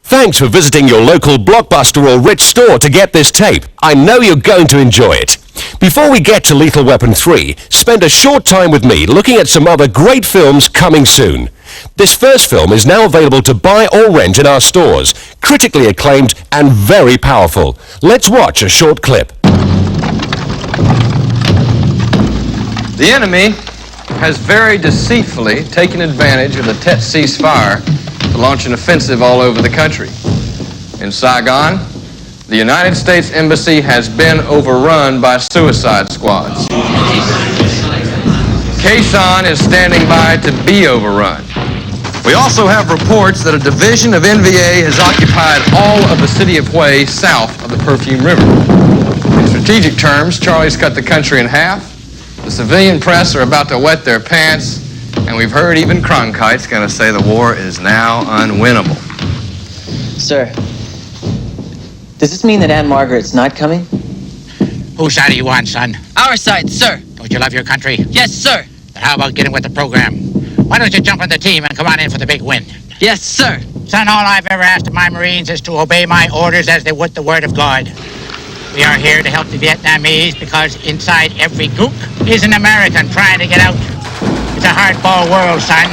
Thanks for visiting your local Blockbuster or Ritz store to get this tape. I know you're going to enjoy it. Before we get to Lethal Weapon 3, spend a short time with me looking at some other great films coming soon. This first film is now available to buy or rent in our stores, critically acclaimed and very powerful. Let's watch a short clip. The enemy has very deceitfully taken advantage of the Tet ceasefire to launch an offensive all over the country. In Saigon, the United States Embassy has been overrun by suicide squads. Quezon is standing by to be overrun. We also have reports that a division of NVA has occupied all of the city of Hue south of the Perfume River. In strategic terms, Charlie's cut the country in half. The civilian press are about to wet their pants, and we've heard even Cronkite's going to say the war is now unwinnable. Sir, does this mean that Aunt Margaret's not coming? Whose side are you on, son? Our side, sir. Don't you love your country? Yes, sir. Then how about getting with the program? Why don't you jump on the team and come on in for the big win? Yes, sir. Son, all I've ever asked of my Marines is to obey my orders as they would the word of God. We are here to help the Vietnamese because inside every gook is an American trying to get out. It's a hardball world, son.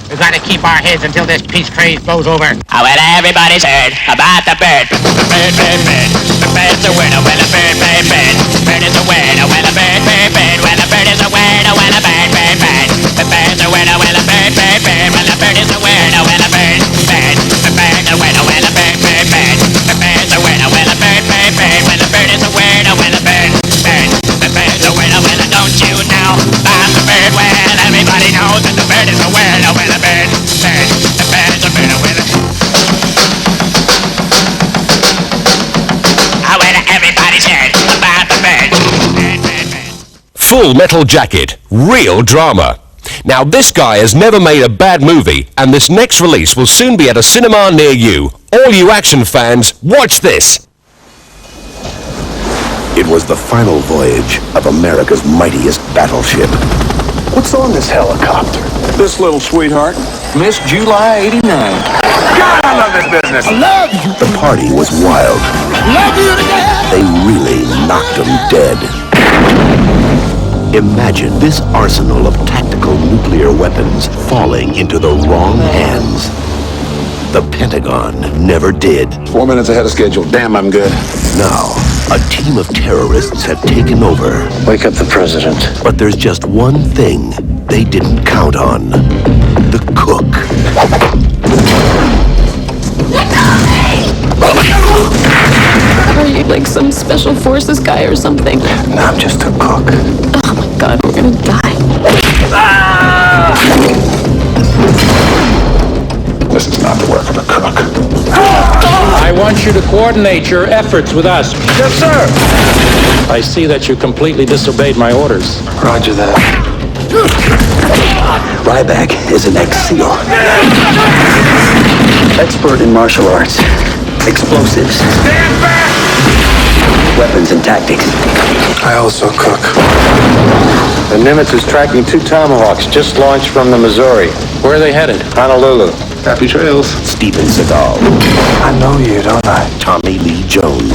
We've got to keep our heads until this peace craze blows over. Oh, well, everybody's heard about the bird. The bird, bird, bird. The bird's a winner, well, a bird, bird, bird. The bird is a winner, well, a bird, bird, bird. Well, a bird is a winner, well, a bird, bird, bird. The bird's a winner, well, a bird, bird, bird. Well, a bird is a winner, well, a bird, bird. The bird's a winner, well, a bird, bird, bird. The bird's a winner, well, a bird, bird, bird. Well, a bird is a winner, well, a bird, bird. The bird's a winner, well, don't you know about the bird? Well, everybody knows that the bird is a winner, well, a bird, bird. The bird's a winner, well, everybody's heard about the bird. Full Metal Jacket, real drama. Now this guy has never made a bad movie, and this next release will soon be at a cinema near you. All you action fans, watch this. It was the final voyage of America's mightiest battleship. What's on this helicopter? This little sweetheart, Miss July 89. God, I love this business. I love you. The party was wild. Love you to death. They really knocked them dead. Imagine this arsenal of tactical nuclear weapons falling into the wrong hands. The Pentagon never did. 4 minutes ahead of schedule. Damn, I'm good. Now, a team of terrorists have taken over. Wake up the president. But there's just one thing they didn't count on. The cook. Are you like some special forces guy or something? No, I'm just a cook. Oh my God, we're gonna die. This is not the work of a cook. I want you to coordinate your efforts with us. Yes, sir. I see that you completely disobeyed my orders. Roger that. Ryback is an ex-SEAL. Expert in martial arts. Explosives. Stand back! Weapons and tactics. I also cook. The Nimitz is tracking 2 Tomahawks just launched from the Missouri. Where are they headed? Honolulu. Happy trails. Steven Seagal. I know you, don't I? Tommy Lee Jones.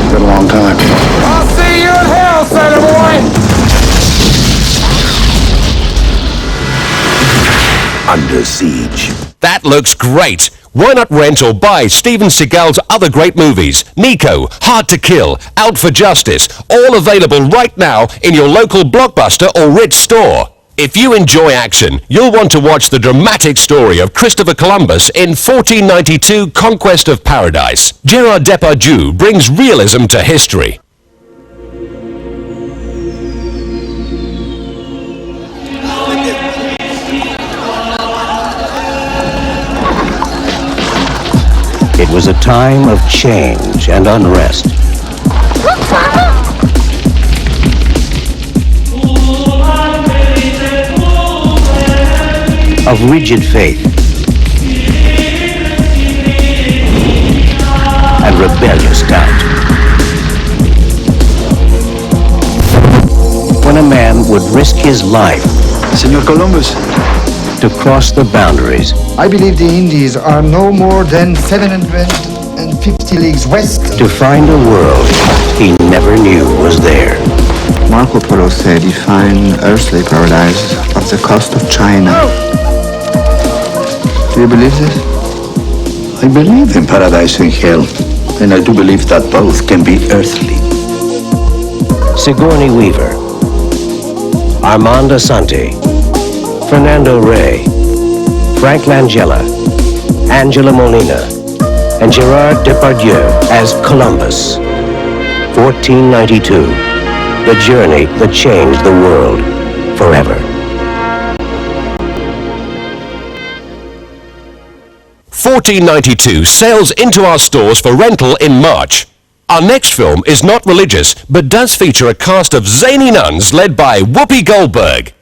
Been a long time. I'll see you in hell, son boy! Under Siege. That looks great. Why not rent or buy Steven Seagal's other great movies? Nico, Hard to Kill, Out for Justice, all available right now in your local Blockbuster or Ritz store. If you enjoy action, you'll want to watch the dramatic story of Christopher Columbus in 1492 Conquest of Paradise. Gerard Depardieu brings realism to history. It was a time of change and unrest. Of rigid faith and rebellious doubt. When a man would risk his life Senor Columbus, to cross the boundaries. I believe the Indies are no more than 750 leagues west. To find a world he never knew was there. Marco Polo said he find earthly paradise off the coast of China. Do you believe this? I believe in paradise and hell, and I do believe that both can be earthly. Sigourney Weaver, Armand Assante, Fernando Rey, Frank Langella, Angela Molina, and Gerard Depardieu as Columbus. 1492, the journey that changed the world forever. 1492 sails into our stores for rental in March. Our next film is not religious, but does feature a cast of zany nuns led by Whoopi Goldberg.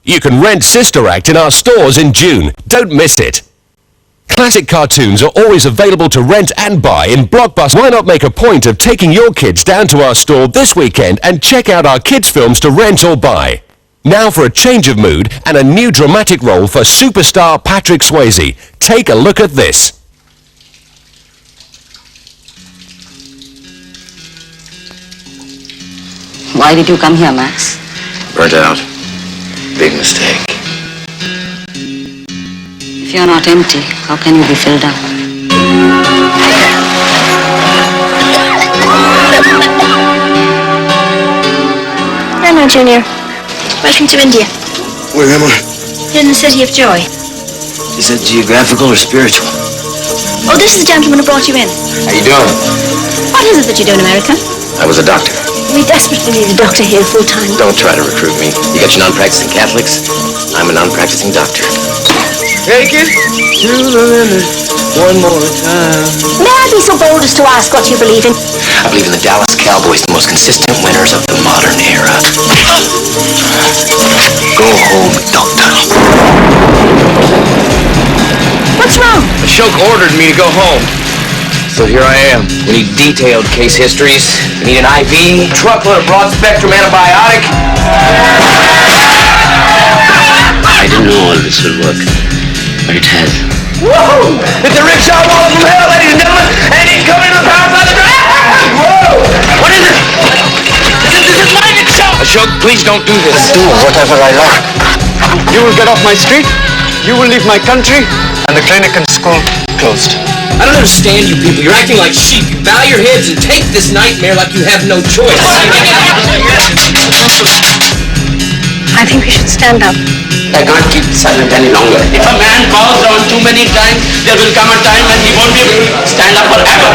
You can rent Sister Act in our stores in June. Don't miss it. Classic cartoons are always available to rent and buy in Blockbuster. Why not make a point of taking your kids down to our store this weekend and check out our kids' films to rent or buy? Now for a change of mood and a new dramatic role for superstar Patrick Swayze. Take a look at this. Why did you come here, Max? Burnt out. Big mistake. If you're not empty, how can you be filled up? Hello, Junior. Welcome to India. Where am I? You're in the City of Joy. Is it geographical or spiritual? Oh, this is the gentleman who brought you in. How you doing? What is it that you do in America? I was a doctor. We desperately need a doctor here full-time. Don't try to recruit me. You got your non-practicing Catholics. I'm a non-practicing doctor. Take it to the limit one more time. May I be so bold as to ask what you believe in? I believe in the Dallas Cowboys, the most consistent winners of the modern era. Go home, doctor. What's wrong? Ashok ordered me to go home. So here I am. We need detailed case histories. We need an IV, truckload of broad-spectrum antibiotic. I didn't know all this would work, but it has. Whoa! It's a rickshaw wall from hell, ladies and gentlemen, and he's coming to the power by the drive. Whoa! What is it? This is my rickshaw! Ashok, please don't do this. Do whatever I like. You will get off my street, you will leave my country, and the clinic and school closed. I don't understand you people. You're acting like sheep. You bow your heads and take this nightmare like you have no choice. I think we should stand up. I can't keep silent any longer. If a man bows down too many times, there will come a time when he won't be able to stand up forever.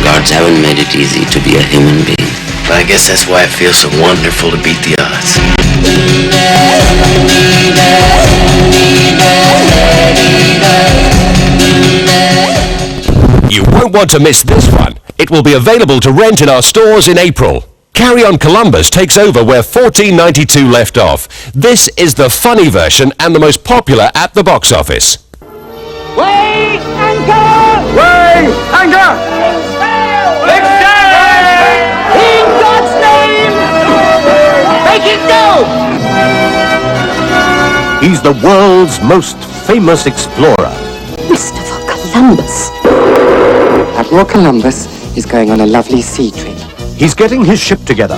Gods haven't made it easy to be a human being. But I guess that's why it feels so wonderful to beat the odds. You won't want to miss this one. It will be available to rent in our stores in April. Carry On Columbus takes over where 1492 left off. This is the funny version and the most popular at the box office. Weigh anchor! Weigh anchor! Let's sail! In God's name! Make it go! He's the world's most famous explorer. Christopher Columbus. Admiral Columbus is going on a lovely sea trip. He's getting his ship together.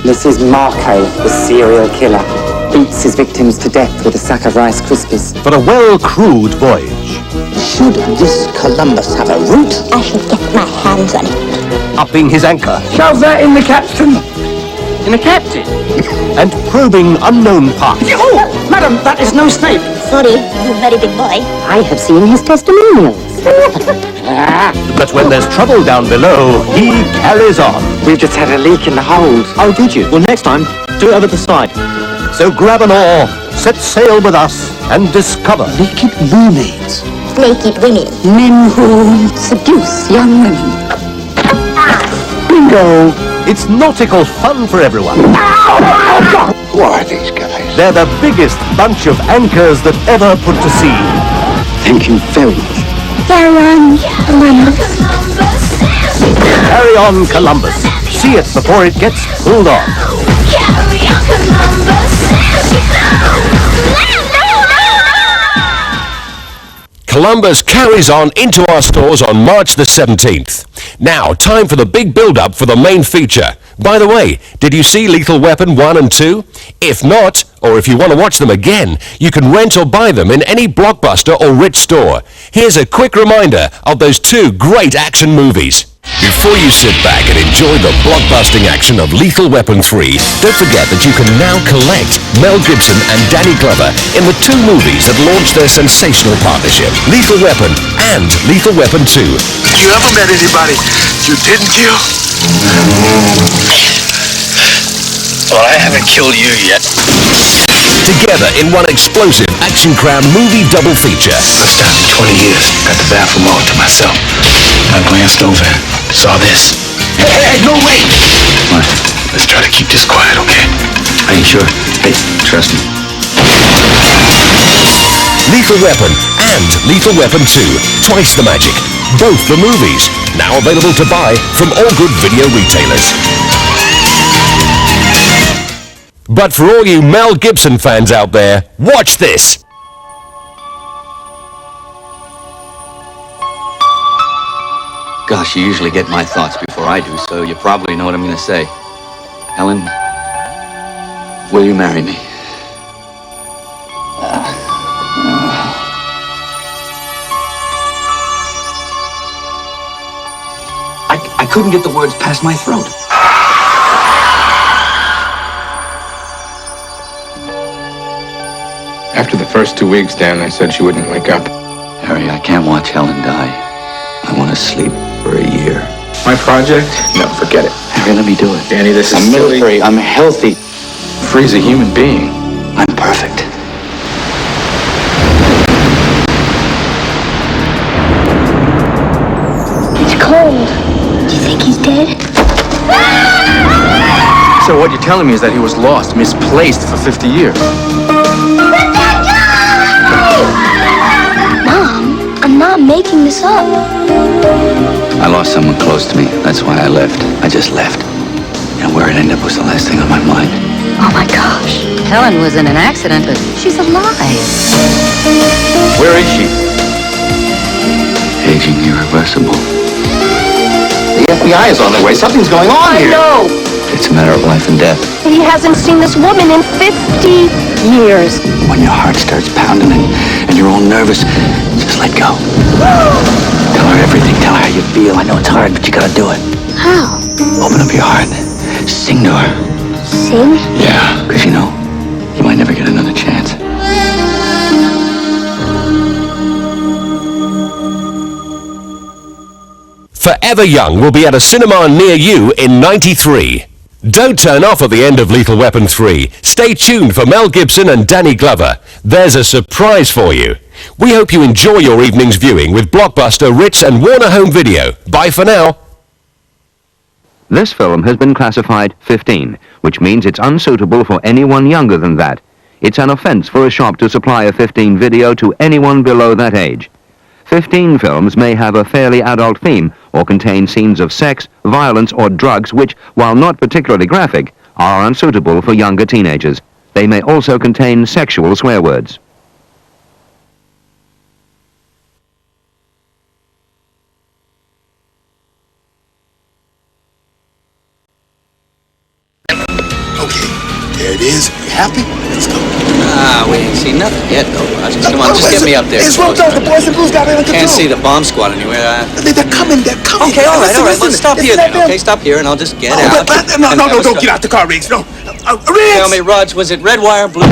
This is Marco, the serial killer. Beats his victims to death with a sack of Rice Krispies. For a well-crewed voyage. Should this Columbus have a route? I should get my hands on it. Upping his anchor. Shove that in the capstan. In the captain? And probing unknown parts. Oh, madam, that is no snake. Sorry, you very big boy. I have seen his testimonials. But when there's trouble down below, he carries on. We've just had a leak in the hold. Oh, did you? Well, next time, do it over the side. So grab an oar, set sail with us, and discover Naked mermaids. Naked women. Men who seduce young women. bingo. It's nautical fun for everyone. Who are these guys? They're the biggest bunch of anchors that ever put to sea. Thank you very much. Carry on, Columbus. Carry on, Columbus. See it before it gets pulled off. Carry on, Columbus. Columbus carries on into our stores on March the 17th. Now, time for the big build-up for the main feature. By the way, did you see Lethal Weapon 1 and 2? If not, or if you want to watch them again, you can rent or buy them in any Blockbuster or Ritz store. Here's a quick reminder of those two great action movies. Before you sit back and enjoy the blockbusting action of Lethal Weapon 3, don't forget that you can now collect Mel Gibson and Danny Glover in the two movies that launched their sensational partnership, Lethal Weapon and Lethal Weapon 2. You ever met anybody you didn't kill? Well, I haven't killed you yet. Together in one explosive action-crammed movie double feature. First time in 20 years, got the bathroom all to myself. I glanced over, saw this. Hey, no, wait! What? Let's try to keep this quiet, okay? Are you sure? Hey, trust me. Lethal Weapon and Lethal Weapon 2. Twice the magic. Both the movies. Now available to buy from all good video retailers. But for all you Mel Gibson fans out there, watch this! Gosh, you usually get my thoughts before I do, so you probably know what I'm going to say. Helen, will you marry me? I couldn't get the words past my throat. After the first 2 weeks, Dan, I said she wouldn't wake up. Harry, I can't watch Helen die. I want to sleep for a year. My project? No, forget it. Harry, let me do it. Danny, this is I'm silly. military. I'm healthy. Free's a human being. I'm perfect. It's cold. Do you think he's dead? So what you're telling me is that he was lost, misplaced for 50 years. Mom, I'm not making this up. I lost someone close to me. That's why I left. I just left. And where it ended up was the last thing on my mind. Oh my gosh. Helen was in an accident, but she's alive. Where is she? Aging irreversible. The FBI is on their way. Something's going on here. No. It's a matter of life and death. He hasn't seen this woman in 50 years. When your heart starts pounding and you're all nervous, just let go. Tell her everything. Tell her how you feel. I know it's hard, but you gotta do it. How? Open up your heart. Sing to her. Sing? Yeah, because you know, you might never get another chance. Forever Young will be at a cinema near you in '93. Don't turn off at the end of Lethal Weapon 3. Stay tuned for Mel Gibson and Danny Glover. There's a surprise for you. We hope you enjoy your evening's viewing with Blockbuster, Ritz and Warner Home Video. Bye for now. This film has been classified 15, which means it's unsuitable for anyone younger than that. It's an offense for a shop to supply a 15 video to anyone below that age. 15 films may have a fairly adult theme or contain scenes of sex, violence, or drugs which, while not particularly graphic, are unsuitable for younger teenagers. They may also contain sexual swear words. There it is. You happy? Let's go. We ain't seen nothing yet, though, Raj. Come on, just get me up there. It's roped out. The boys and blues got it under control. Can't see the bomb squad anywhere. They're coming. Okay, all right. Let's stop here then, okay? Stop here and I'll just get out. No, don't get out the car, Riggs. No. Riggs! Tell me, Raj, was it red wire, blue?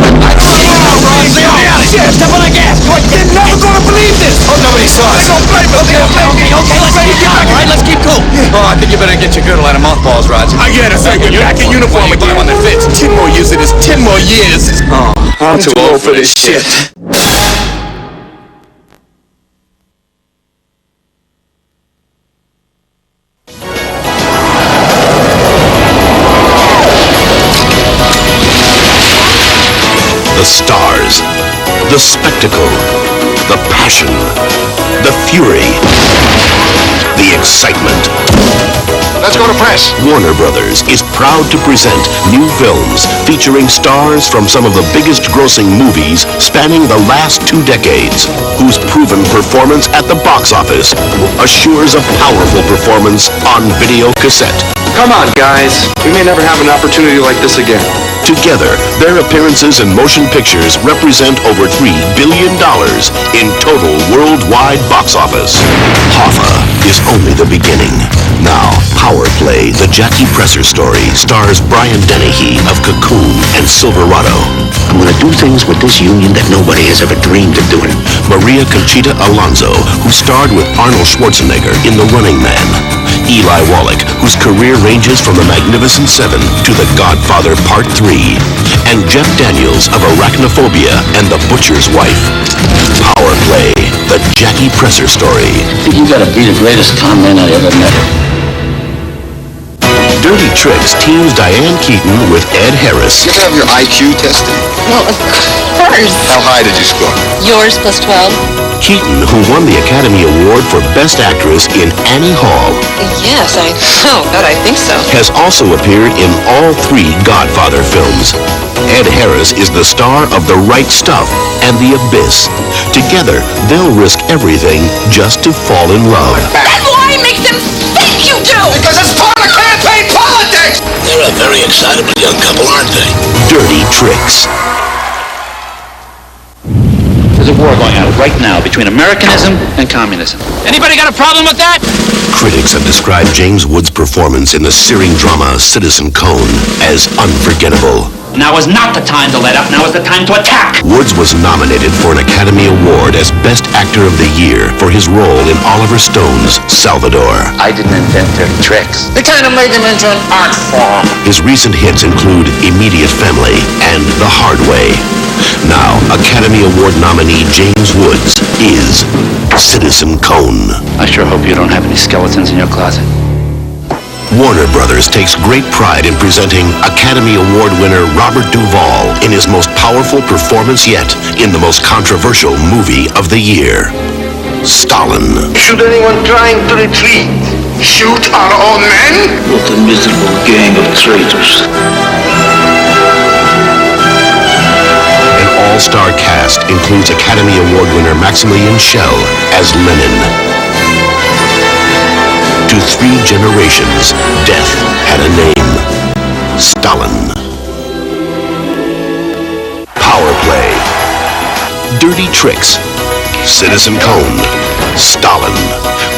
Shit, step on the gas. You're never gonna believe this. Oh, nobody saw us. Okay, let's keep calm, all right? Let's keep cool. Oh, I think you better get your girdle out of mothballs, Raj. Yeah, that's right. We're back in uniform again. One that fits. 10 more years of this. 10 more years. Oh, I'm too old for this shit. The stars, the spectacle, the passion, the fury, the excitement. Let's go to press. Warner Brothers is proud to present new films featuring stars from some of the biggest grossing movies spanning the last 2 decades, whose proven performance at the box office assures a powerful performance on video cassette. Come on, guys. We may never have an opportunity like this again. Together, their appearances in motion pictures represent over $3 billion in total worldwide box office. Hoffa is only the beginning. Now, Power Play, the Jackie Presser story, stars Brian Dennehy of Cocoon and Silverado. I'm gonna do things with this union that nobody has ever dreamed of doing. Maria Conchita Alonso, who starred with Arnold Schwarzenegger in The Running Man. Eli Wallach, whose career ranges from The Magnificent Seven to The Godfather Part 3. And Jeff Daniels of Arachnophobia and The Butcher's Wife. Power Play, the Jackie Presser story. I think you gotta be the greatest con man I ever met. Dirty Tricks teams Diane Keaton with Ed Harris. You have your IQ tested? Well, of course. How high did you score? Yours plus 12. Keaton, who won the Academy Award for Best Actress in Annie Hall, Yes, I think so. has also appeared in all 3 Godfather films. Ed Harris is the star of The Right Stuff and The Abyss. Together, they'll risk everything just to fall in love. That's why it makes them think you do! Because it's part of campaign politics! They're a very excitable young couple, aren't they? Dirty Tricks. There's a war going on right now between Americanism and communism. Anybody got a problem with that? Critics have described James Woods' performance in the searing drama Citizen Cone as unforgettable. Now is not the time to let up. Now is the time to attack. Woods was nominated for an Academy Award as Best Actor of the Year for his role in Oliver Stone's Salvador. I didn't invent dirty tricks. They kind of made them into an art form. His recent hits include Immediate Family and The Hard Way. Now, Academy Award nominee James Woods is Citizen Cone. I sure hope you don't have any skeletons in your closet. Warner Brothers takes great pride in presenting Academy Award winner Robert Duvall in his most powerful performance yet in the most controversial movie of the year, Stalin. Should anyone trying to retreat? Shoot our own men? What a miserable gang of traitors. An all-star cast includes Academy Award winner Maximilian Schell as Lenin. To 3 generations, death had a name. Stalin. Power Play. Dirty Tricks. Citizen Cone. Stalin.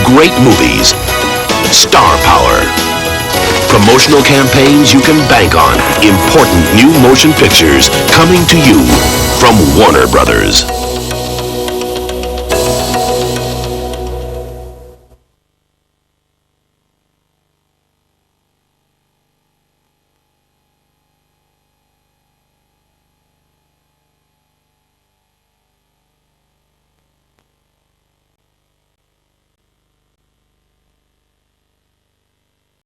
Great movies. Star power. Promotional campaigns you can bank on. Important new motion pictures coming to you from Warner Brothers.